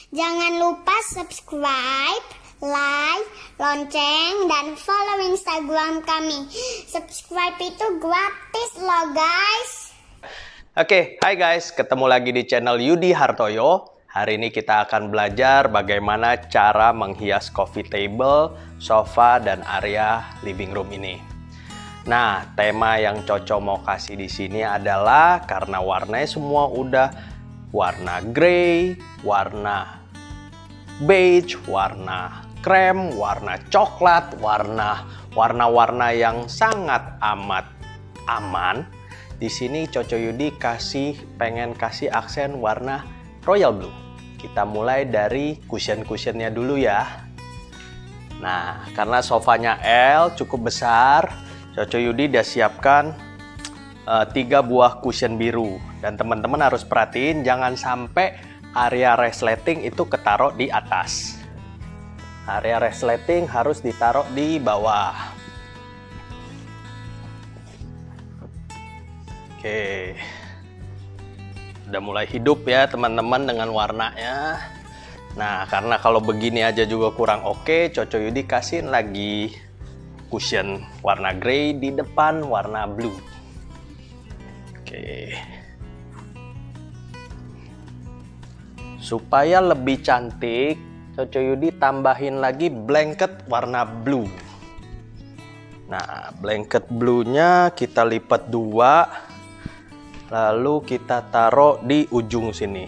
Jangan lupa subscribe, like, lonceng, dan follow Instagram kami. Subscribe itu gratis loh guys. Oke, hai guys, ketemu lagi di channel Yudi Hartoyo. Hari ini kita akan belajar bagaimana cara menghias coffee table, sofa, dan area living room ini. Nah, tema yang Coco mau kasih di sini adalah karena warnanya semua udah warna grey, warna beige, warna krem, warna coklat, warna-warna yang sangat amat aman. Di sini Coco Yudi pengen kasih aksen warna royal blue. Kita mulai dari cushion-cushionnya dulu ya. Nah, karena sofanya L cukup besar, Coco Yudi udah siapkan 3 buah cushion biru. Dan teman-teman harus perhatiin jangan sampai area resleting itu ketaruh di atas. Area resleting harus ditaruh di bawah. Oke. Udah mulai hidup ya teman-teman dengan warnanya. Nah, karena kalau begini aja juga kurang oke, Coco Yudi kasihin lagi cushion warna grey di depan warna blue. Oke. Supaya lebih cantik, Coco Yudi tambahin lagi blanket warna blue. Nah, blanket blue-nya kita lipat 2, lalu kita taruh di ujung sini.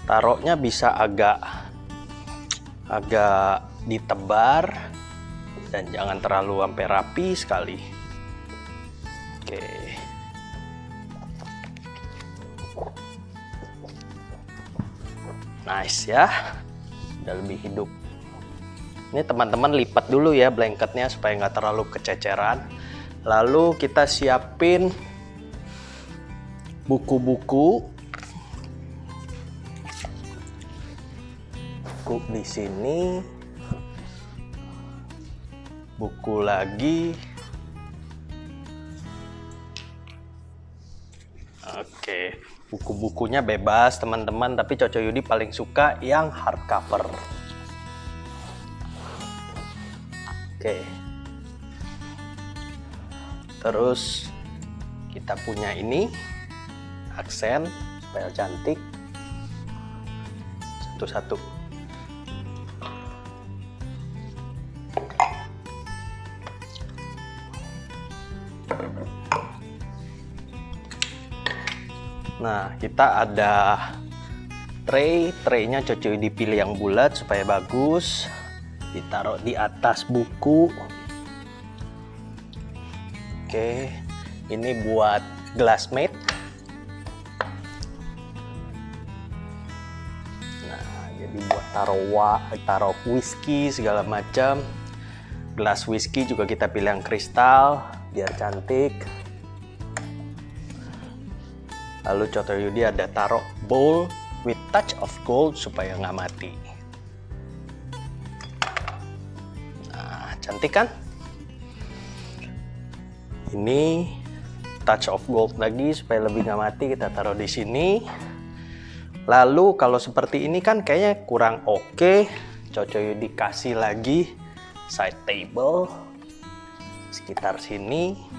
Taruhnya bisa agak ditebar dan jangan terlalu sampai rapi sekali. Oke. Nice ya, udah lebih hidup. Ini teman-teman lipat dulu ya blanketnya supaya nggak terlalu kececeran. Lalu kita siapin buku-buku. Buku di sini, buku lagi. Oke. Buku-bukunya bebas teman-teman, tapi Coco Yudi paling suka yang hardcover. Oke. Terus kita punya ini aksen supaya cantik. Satu-satu. Nah, kita ada tray-nya Coco Yudi pilih yang bulat supaya bagus. Ditaruh di atas buku. Oke, ini buat glassmate. Nah, jadi buat taruh whisky segala macam. Gelas whisky juga kita pilih yang kristal biar cantik. Lalu Coco Yudi ada taruh bowl with touch of gold supaya nggak mati. Nah, cantik kan? Ini touch of gold lagi supaya lebih nggak mati, kita taruh di sini. Lalu kalau seperti ini kan kayaknya kurang oke. Coco Yudi kasih lagi side table sekitar sini.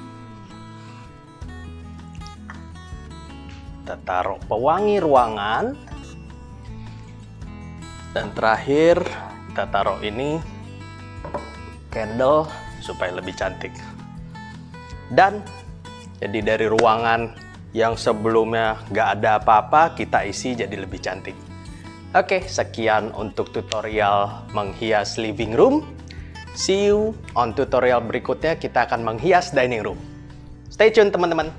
Kita taruh pewangi ruangan. Dan terakhir kita taruh ini candle supaya lebih cantik. Dan jadi dari ruangan yang sebelumnya nggak ada apa-apa, kita isi jadi lebih cantik. Oke, sekian untuk tutorial menghias living room. See you on tutorial berikutnya, kita akan menghias dining room. Stay tune teman-teman.